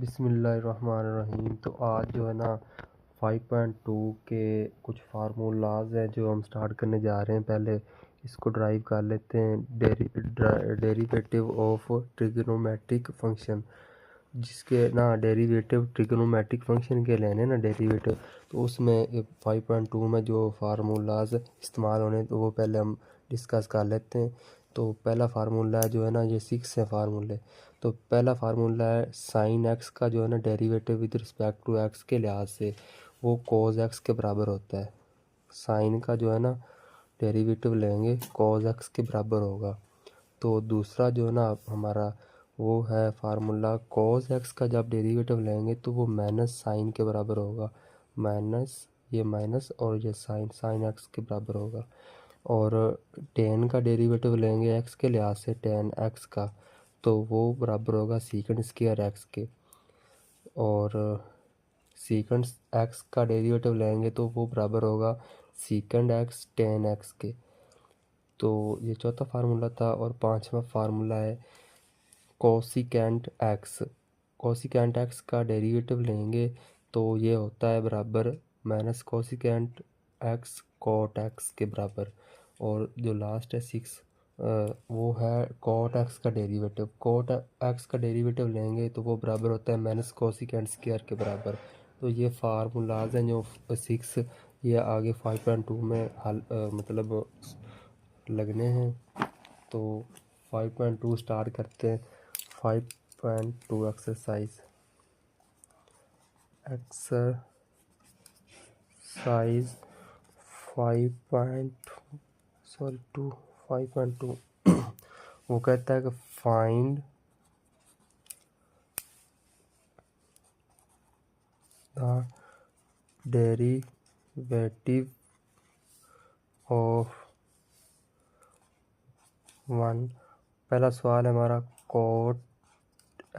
बिस्मिल्लाहिर्रहमानिर्रहीम। तो आज जो है ना 5.2 के कुछ फार्मूलाज हैं जो हम स्टार्ट करने जा रहे हैं। पहले इसको ड्राइव कर लेते हैं। डेरिवेटिव ऑफ ट्रिग्नोमेट्रिक फंक्शन, जिसके ना डेरिवेटिव ट्रिग्नोमेट्रिक फंक्शन के लेने ना डेरिवेटिव, तो उसमें 5.2 में जो फार्मूलाज इस्तेमाल होने तो वो पहले हम डिस्कस कर लेते हैं। तो पहला फार्मूला जो है ना, ये 6 है फार्मूले। तो पहला फार्मूला है साइन एक्स का जो है ना derivative with respect to x के लिहाज से वो कोज एक्स के बराबर होता है। साइन का जो है ना डेरिवेटिव लेंगे कोज एक्स के बराबर होगा। तो दूसरा जो है ना हमारा वो है फार्मूला कोज एक्स का जब डेरिवेटिव लेंगे तो वो माइनस साइन के बराबर होगा। माइनस, ये माइनस और ये साइन एक्स के बराबर होगा। और टेन का डेरिवेटिव लेंगे एक्स के लिहाज से टेन एक्स का, तो वो बराबर होगा सीकेंड स्क्वायर एक्स के। और सीकेंड एक्स का डेरिवेटिव लेंगे तो वो बराबर होगा सीकेंड एक्स टेन एक्स के। तो ये चौथा फार्मूला था। और पांचवा फार्मूला है कोसिकेंट एक्स। कोसिकेंट एक्स का डेरिवेटिव लेंगे तो ये होता है बराबर minus cosecant x cot x के बराबर। और जो लास्ट है 6, वो है कोट एक्स का डेरिवेटिव। कोट एक्स का डेरिवेटिव लेंगे तो वो बराबर होता है माइनस कोसिकेंट स्क्वायर के बराबर। तो ये फार्मूलाज हैं जो 6 ये आगे 5.2 में हल मतलब लगने हैं। तो 5.2 स्टार्ट करते हैं। 5.2 एक्सरसाइज 5.2 वो कहता है कि फाइंड द डेरिवेटिव ऑफ 1। पहला सवाल है हमारा कोट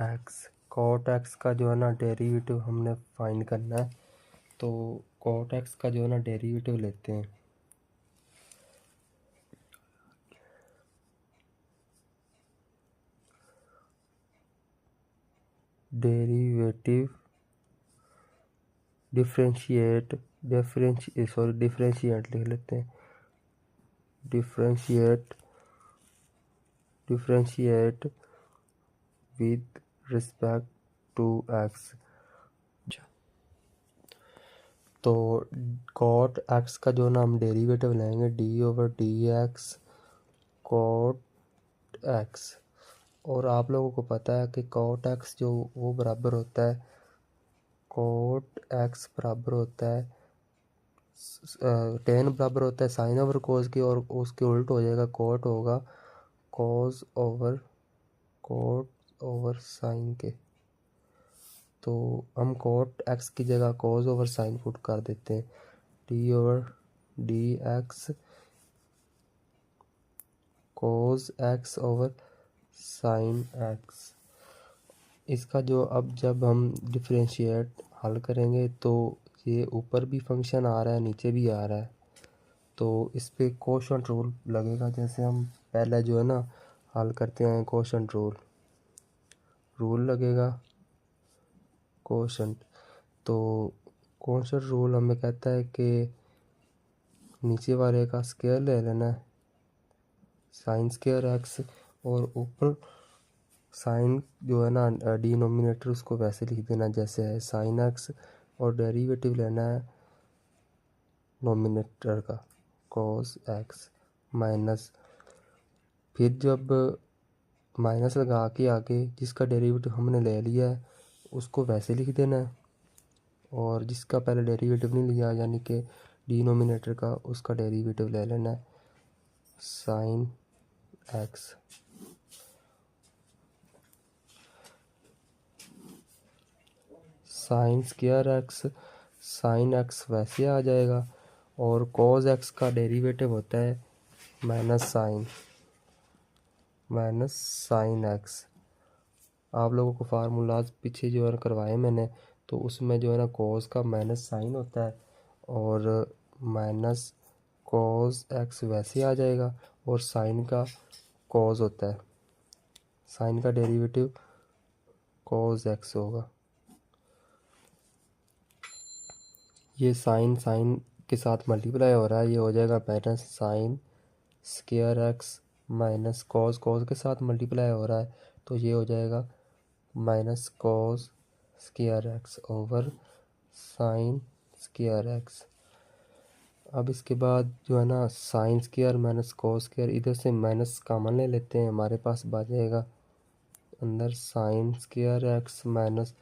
एक्स। कोट एक्स का जो है ना डेरिवेटिव हमने फाइंड करना है। तो कोट एक्स का जो है ना डेरिवेटिव लेते हैं। डेरिवेटिव डिफरेंशिएट लिख लेते हैं। Differentiate with respect to x. तो कॉट एक्स का जो ना हम डेरिवेटिव लेंगे d/dx कॉट एक्स। और आप लोगों को पता है कि कॉट एक्स जो वो बराबर होता है, कॉट एक्स बराबर होता है टेन बराबर होता है साइन ओवर कोस के, और उसके उल्ट हो जाएगा कोट होगा कोस ओवर साइन के। तो हम कोट एक्स की जगह कोस ओवर साइन पुट कर देते हैं। d/dx cos x over sine x. इसका जो अब जब हम डिफरेंशिएट हल करेंगे तो ये ऊपर भी फंक्शन आ रहा है नीचे भी आ रहा है, तो इस पे कोशंट रूल लगेगा। जैसे हम पहले जो है ना हल करते हैं कोशंट रूल लगेगा कोशंट। तो कोशंट रूल हमें कहता है कि नीचे वाले का स्क्वायर ले लेना है साइन स्क्वायर एक्स, और ऊपर साइन जो है ना डिनोमिनेटर उसको वैसे लिख देना जैसे है साइन एक्स, और डेरिवेटिव लेना है नोमिनेटर का कॉस एक्स माइनस। फिर जब माइनस लगा के आगे जिसका डेरिवेटिव हमने ले लिया है उसको वैसे लिख देना है, और जिसका पहले डेरिवेटिव नहीं लिया यानी कि डिनोमिनेटर का, उसका डेरिवेटिव ले लेना है sine x. Sign square x sine x वैसे आ जाएगा, और कॉस एक्स का डेरिवेटिव होता है माइनस साइन एक्स। आप लोगों को फार्मूलाज पीछे जो है करवाए मैंने, तो उसमें जो है ना कॉस का माइनस साइन होता है और माइनस कॉस एक्स वैसे आ जाएगा, और साइन का कॉस होता है, साइन का डेरिवेटिव कॉस एक्स होगा। ये साइन साइन के साथ मल्टीप्लाई हो रहा है, ये हो जाएगा minus sign square x minus cos, cos के साथ मल्टीप्लाई हो रहा है तो ये हो जाएगा minus cos square x over sine square x. अब इसके बाद जो है ना sine square minus cos square, इधर से माइनस कॉमन ले लेते हैं, हमारे पास बच जाएगा अंदर sine square x minus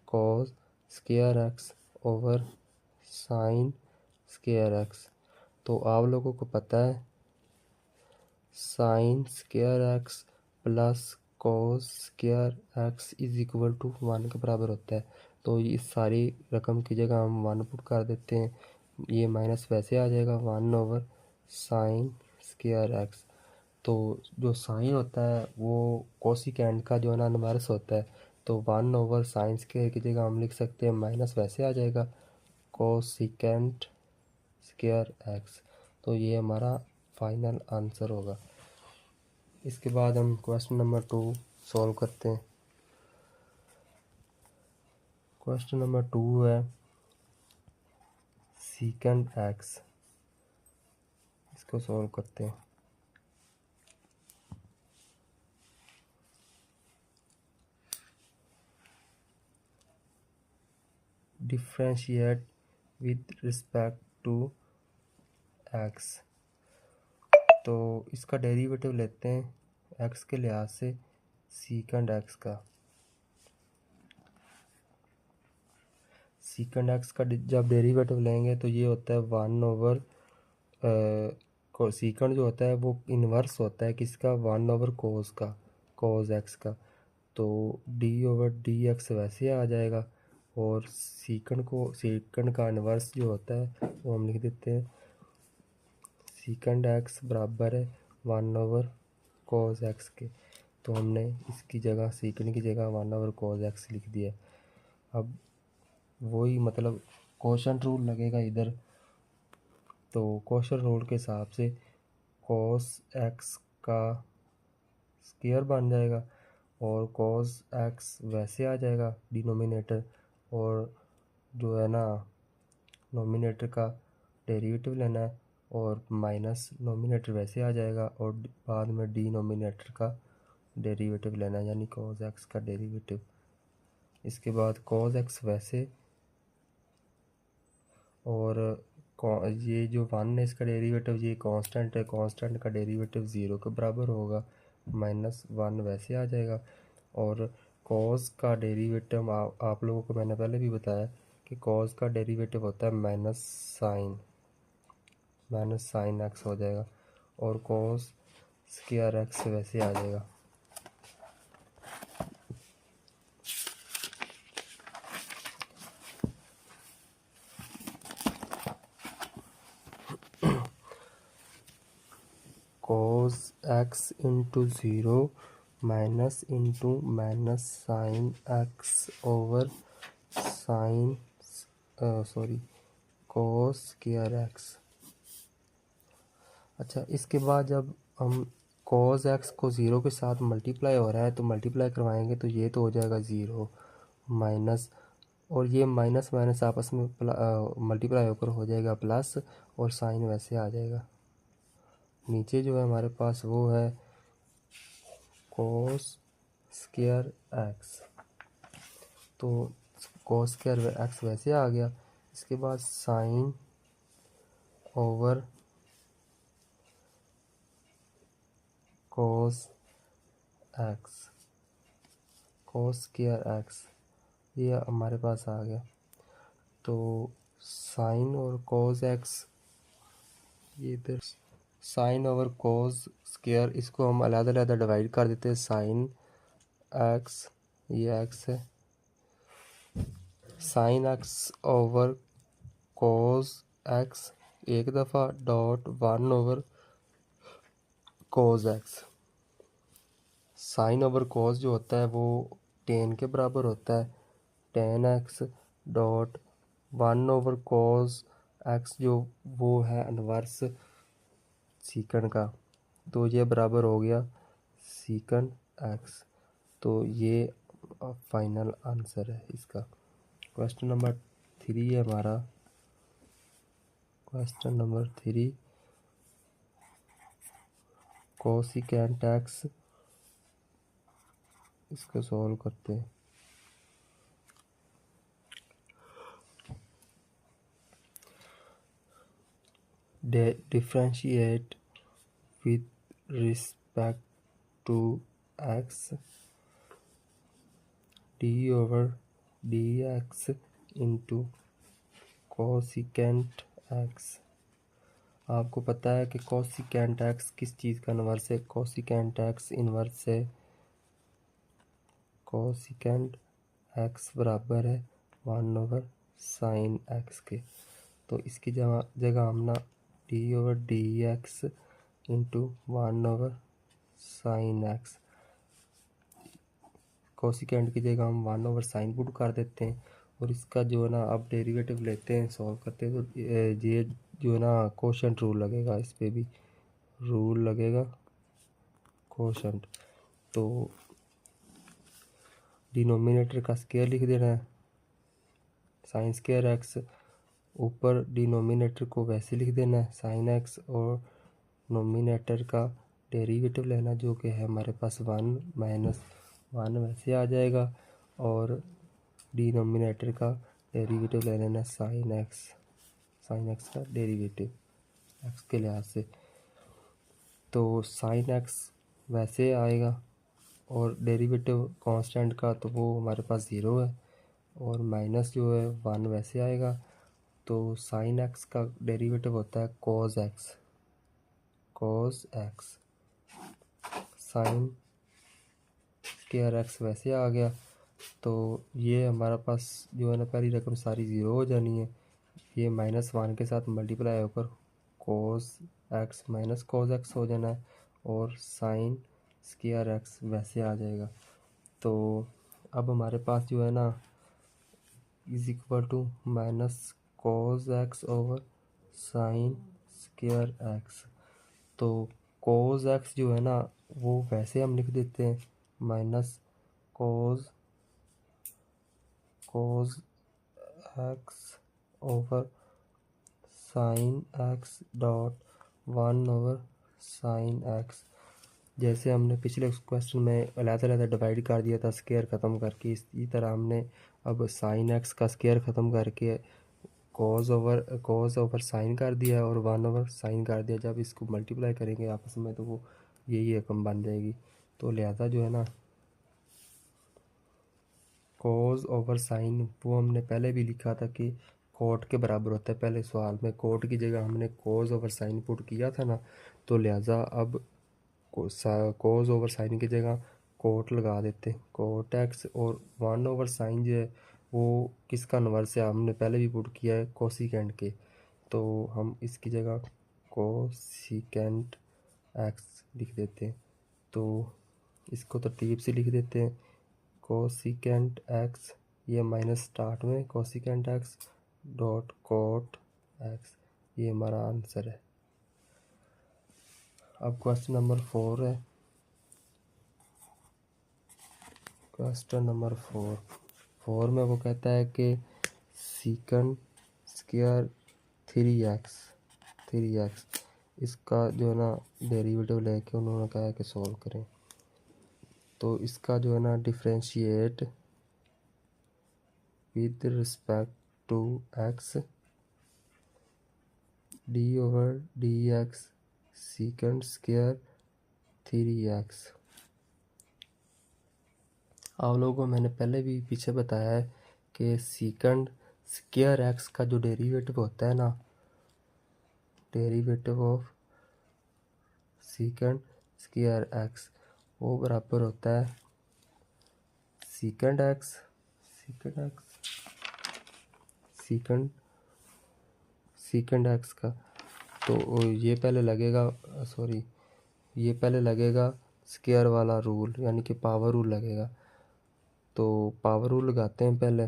cos square x over sine square x. तो आप लोगों को पता है sine square x plus cos square x is equal to 1 के बराबर होता है। तो इस सारी रकम की जगह हम 1 पुट कर देते हैं, ये माइनस वैसे आ जाएगा 1 ओवर साइन स्क्वायर एक्स। तो जो साइन होता है वो कोसिकेंड का जो है ना इन्वर्स होता है, तो 1 ओवर साइन स्क्वायर की जगह हम लिख सकते हैं माइनस वैसे आ जाएगा कोसिकेंड स्क्वायर एक्स। तो ये हमारा फाइनल आंसर होगा। इसके बाद हम क्वेश्चन नंबर 2 सॉल्व करते हैं। क्वेश्चन नंबर 2 है सीकेंड एक्स, इसको सॉल्व करते हैं। Differentiate with respect to x, तो इसका डेरिवेटिव लेते हैं एक्स के लिहाज से सीकेंड एक्स का। सीकेंड एक्स का जब डेरिवेटिव लेंगे तो ये होता है 1 ओवर सीकेंड जो होता है वो इन्वर्स होता है किसका 1 ओवर कोस का, कोस एक्स का। तो डी ओवर डी एक्स वैसे आ जाएगा और सीकेंड का इन्वर्स जो होता है वो हम लिख देते हैं सीकेंड एक्स बराबर है 1 ओवर कोस एक्स के। तो हमने इसकी जगह सीकेंड की जगह 1 ओवर कोस एक्स लिख दिया। अब वही मतलब कोशेंट रूल लगेगा इधर, तो कोशेंट रूल के हिसाब से कोस एक्स का स्क्वायर बन जाएगा और कोस एक्स वैसे आ जाएगा डिनोमिनेटर, और जो है ना नोमिनेटर का डेरिवेटिव लेना है और माइनस नोमिनेटर वैसे आ जाएगा और बाद में डिनोमिनेटर का डेरिवेटिव लेना है यानी कोस एक्स का डेरिवेटिव। इसके बाद कोस एक्स वैसे और ये जो 1 है इसका डेरिवेटिव ये कांस्टेंट है, कांस्टेंट का डेरिवेटिव 0 के बराबर होगा, -1 वैसे आ जाएगा। और कॉस का डेरिवेटिव आप लोगों को मैंने पहले भी बताया कि कॉस का डेरिवेटिव होता है माइनस साइन एक्स हो जाएगा और कॉस स्क्वायर एक्स वैसे आ जाएगा। cos x into 0 minus into minus sine x over sine cos square x. अच्छा, इसके बाद जब हम cos x को 0 के साथ मल्टीप्लाई हो रहा है तो मल्टीप्लाई करवाएंगे तो ये तो हो जाएगा 0 माइनस, और ये माइनस माइनस आपस में मल्टीप्लाई होकर हो जाएगा प्लस और साइन वैसे आ जाएगा। नीचे जो है हमारे पास वो है cos स्क्वायर एक्स, तो cos स्क्वायर एक्स वैसे आ गया। इसके बाद sine over cos x, cos square x ये हमारे पास आ गया। तो साइन और cos एक्स ये इधर साइन ओवर cos स्क्वायर, इसको हम अलग-अलग डिवाइड कर देते हैं। साइन एक्स ये एक्स है, sine x over cos x एक दफ़ा dot 1 over cos x. Sine over cos जो होता है वो tan के बराबर होता है, tan x dot 1 over cos x जो वो है इन्वर्स सीकन का, तो ये बराबर हो गया सीकन एक्स। तो ये फाइनल आंसर है इसका। क्वेश्चन नंबर 3 है हमारा क्वेश्चन नंबर 3 कोसिकेंट एक्स, इसको सॉल्व करते हैं। Differentiate with respect to x d over dx into cosecant x। आपको पता है कि cosecant x किस चीज़ का इन्वर्स है? cosecant x इन्वर्स है, cosecant x बराबर है 1 ओवर साइन x के। तो इसकी जगह हम ना d over d x into 1 over sine x, cosecant की जगह हम 1 ओवर साइन पुट कर देते हैं और इसका जो है ना अब डेरिवेटिव लेते हैं, सॉल्व करते हैं। तो ये जो है ना कोशेंट रूल लगेगा, इस पे भी रूल लगेगा कोशेंट। तो डिनोमिनेटर का स्क्वायर लिख देना है साइन स्क्वायर एक्स, ऊपर डिनोमिनेटर को वैसे लिख देना है साइन एक्स, और नोमिनेटर का डेरिवेटिव लेना जो कि है हमारे पास 1 माइनस 1 वैसे आ जाएगा, और डिनोमिनेटर का डेरिवेटिव ले लेना साइन एक्स का डेरिवेटिव एक्स के लिहाज से। तो साइन एक्स वैसे आएगा और डेरिवेटिव कांस्टेंट का तो वो हमारे पास 0 है, और माइनस जो है 1 वैसे आएगा। तो साइन एक्स का डेरिवेटिव होता है cos x, sign square x वैसे आ गया। तो ये हमारा पास जो है ना पहली रकम सारी 0 हो जानी है, ये -1 के साथ मल्टीप्लाई होकर cos x minus cos x हो जाना है, और साइन स्क्वायर एक्स वैसे आ जाएगा। तो अब हमारे पास जो है ना is equal to minus cos x over sine square x. तो कॉस एक्स जो है ना वो वैसे हम लिख देते हैं minus cos x over sine x dot 1 over sine x. जैसे हमने पिछले क्वेश्चन में अलग-अलग डिवाइड कर दिया था स्क्वायर ख़त्म करके, इसी तरह हमने अब साइन एक्स का स्क्वायर ख़त्म करके कॉस ओवर साइन कर दिया और 1 ओवर साइन कर दिया। जब इसको मल्टीप्लाई करेंगे आपस में तो वो यही रकम बन जाएगी। तो लिहाजा जो है ना कॉस ओवर साइन वो हमने पहले भी लिखा था कि कोट के बराबर होता है, पहले सवाल में कोट की जगह हमने कॉस ओवर साइन पुट किया था ना, तो लिहाजा अब कॉस ओवर साइन की जगह कोट लगा देते हैं, कोट एक्स। और 1 ओवर साइन जो है वो किसका इन्वर्स है, हमने पहले भी पुट किया है कोसिकेंट के। तो हम इसकी जगह कोसिकेंट एक्स लिख देते हैं। तो इसको तरतीब से लिख देते हैं कोसिकेंट एक्स, ये माइनस स्टार्ट में cosecant x dot cot x, ये हमारा आंसर है। अब क्वेश्चन नंबर 4 है। क्वेश्चन नंबर 4 में वो कहता है कि सीकंड स्क्वायर 3x इसका जो है ना डेरिवेटिव लेके उन्होंने कहा है कि सॉल्व करें। तो इसका जो है ना differentiate with respect to x d over d x secant square 3x। आप लोगों को मैंने पहले भी पीछे बताया है कि सीकंड स्क्वायर एक्स का जो डेरिवेटिव होता है ना, derivative of secant square x वो बराबर होता है सीकंड एक्स का। तो ये पहले लगेगा स्क्वायर वाला रूल, यानी कि पावर रूल लगेगा। तो पावर रूल लगाते हैं पहले।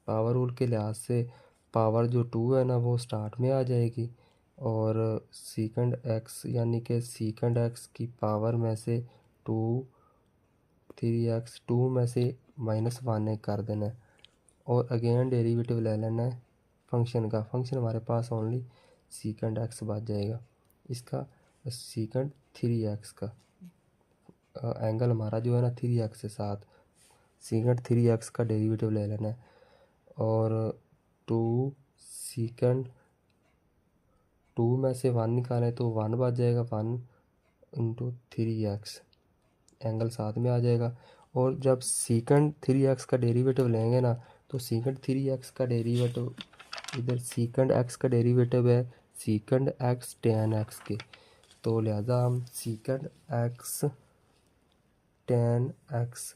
पावर रूल के लिहाज से पावर जो 2 है ना वो स्टार्ट में आ जाएगी, और सीकंड एक्स यानी कि सीकंड एक्स की पावर में से 3x 2 में से -1 कर देना है, और अगेन डेरिवेटिव ले लेना है फंक्शन का। फंक्शन हमारे पास ओनली सीकेंड एक्स बच जाएगा। इसका सीकेंड 3x का एंगल हमारा जो है ना 3x के साथ सीकेंड 3x का डेरिवेटिव ले लेना है। और 2 सीकेंड 2 में से 1 निकालें तो 1 बच जाएगा, 1 इंटू 3x एंगल साथ में आ जाएगा। और जब सीकेंड 3x का डेरिवेटिव लेंगे ना तो सीकेंड 3x का डेरिवेटिव इधर सीकेंड x का डेरिवेटिव है सीकेंड x tan x के, तो लिहाजा हम सीकेंड x tan x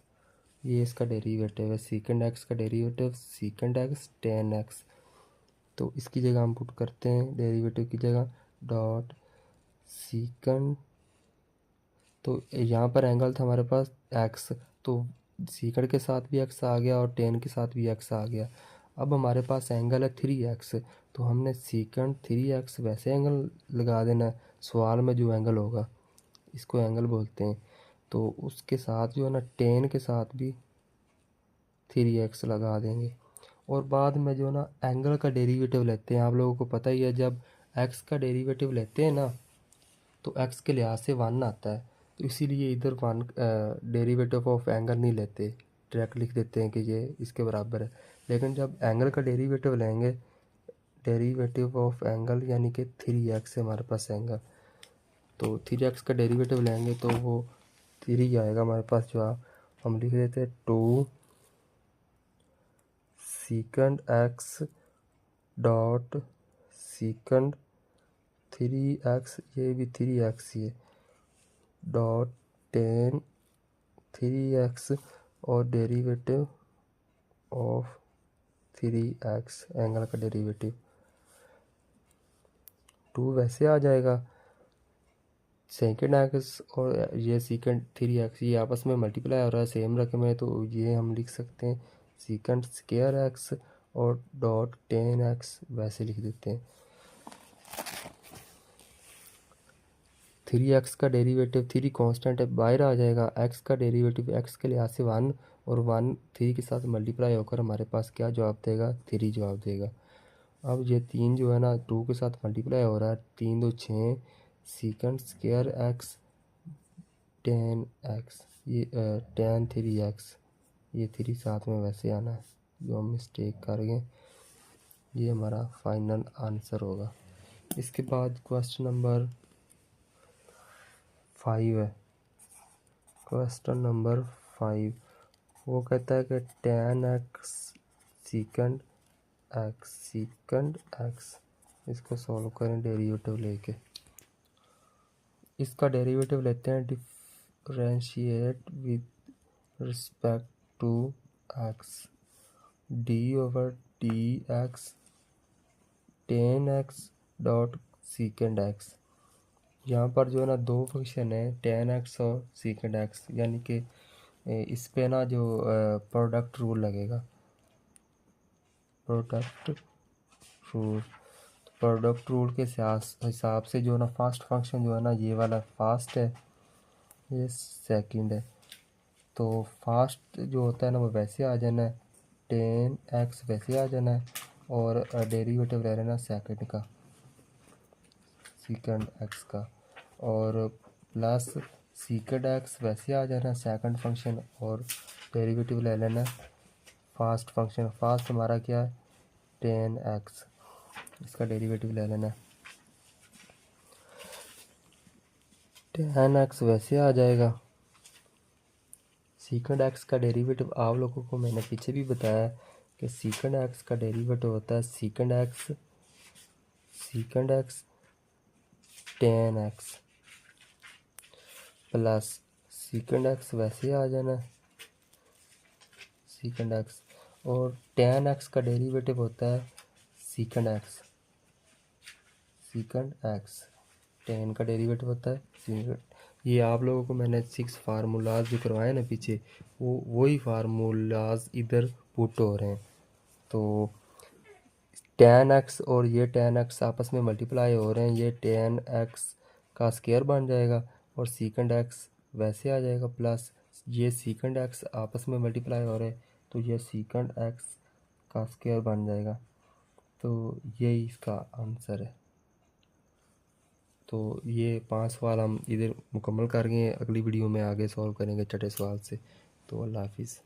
ये इसका डेरिवेटिव है, सीकेंड x का डेरिवेटिव सीकेंड x tan x। तो इसकी जगह हम पुट करते हैं डेरिवेटिव की जगह डॉट सीकेंड, तो यहाँ पर एंगल था हमारे पास x, तो सीकेंड के साथ भी x आ गया और tan के साथ भी x आ गया। अब हमारे पास एंगल है 3x, तो हमने सीकेंड 3x वैसे एंगल लगा देना है, सवाल में जो एंगल होगा इसको एंगल बोलते हैं। तो उसके साथ जो है ना tan के साथ भी 3x लगा देंगे। और बाद में जो ना एंगल का डेरिवेटिव लेते हैं, आप लोगों को पता ही है जब x का डेरिवेटिव लेते हैं ना तो x के लिहाज से 1 आता है, तो इसीलिए इधर 1 डेरिवेटिव ऑफ एंगल नहीं लेते, डायरेक्ट लिख देते हैं कि ये इसके बराबर है। लेकिन जब एंगल का डेरिवेटिव लेंगे डेरिवेटिव ऑफ एंगल यानी कि 3x है हमारे पास एंगल, तो 3x का डेरिवेटिव लेंगे तो वो 3 आएगा हमारे पास जवाब। हम लिख देते हैं 2 सीकेंड x डॉट सीकेंड 3x ये भी 3x ही है डॉट tan 3x और डेरिवेटिव ऑफ 3x एंगल का डेरिवेटिव 2 वैसे आ जाएगा। सेकेंड एक्स और ये सीकेंड 3x ये आपस में मल्टीप्लाई हो रहा है सेम रकम है, तो ये हम लिख सकते हैं सीकेंड स्क्वायर x और डॉट tan x वैसे लिख देते हैं। 3x का डेरिवेटिव 3 कांस्टेंट है बाहर आ जाएगा, x का डेरिवेटिव x के लिहाज से 1 और 1 3 के साथ मल्टीप्लाई होकर हमारे पास क्या जवाब देगा 3 जवाब देगा। अब ये 3 जो है ना 2 के साथ मल्टीप्लाई हो रहा है, 3 2 6 secant square x tan x ये tan 3x ये 3 साथ में वैसे आना है, जो हम मिस्टेक कर गए ये हमारा फाइनल आंसर होगा। इसके बाद क्वेश्चन नंबर 5 है। क्वेश्चन नंबर 5 वो कहता है कि tan x सीकेंड x इसको सॉल्व करें डेरिवेटिव लेके। इसका डेरिवेटिव लेते हैं differentiate with respect to x d over d x tan x dot secant x। यहाँ पर जो है ना दो फंक्शन है tan x और सीकेंड x, यानी कि इस पे ना जो प्रोडक्ट रूल लगेगा प्रोडक्ट रूल के हिसाब से जो ना फर्स्ट फंक्शन जो है ना ये वाला फर्स्ट है ये सेकंड है, तो फर्स्ट जो होता है ना वो वैसे आ जाना है tan x वैसे आ जाना है और डेरिवेटिव ले लेना सेकंड का सीकेंड x का और प्लस सीकेंड x वैसे आ जाना सेकंड फंक्शन और डेरिवेटिव ले लेना फर्स्ट फंक्शन। फर्स्ट हमारा क्या है tan x इसका डेरिवेटिव ले लेना tan x वैसे आ जाएगा। सीकेंड x का डेरिवेटिव आप लोगों को मैंने पीछे भी बताया कि सीकेंड x का डेरिवेटिव होता है सीकेंड x tan x plus सीकेंड x वैसे आ जाना सीकेंड x और tan x का डेरिवेटिव होता है सीकेंड x tan का डेरिवेटिव होता है सीकेंड। ये आप लोगों को मैंने 6 फार्मूलाज जो करवाए ना पीछे वही फार्मूलाज इधर पुट हो रहे हैं। तो tan x और ये tan x आपस में मल्टीप्लाई हो रहे हैं, ये tan x का स्क्वायर बन जाएगा और सीकेंड x वैसे आ जाएगा प्लस ये सीकेंड x आपस में मल्टीप्लाई हो रहे हैं तो ये सीकेंड x का स्क्वायर बन जाएगा। तो यही इसका आंसर है। तो ये 5 सवाल हम इधर मुकम्मल कर गए हैं, अगली वीडियो में आगे सॉल्व करेंगे छठे सवाल से। तो अल्लाह हाफिज़।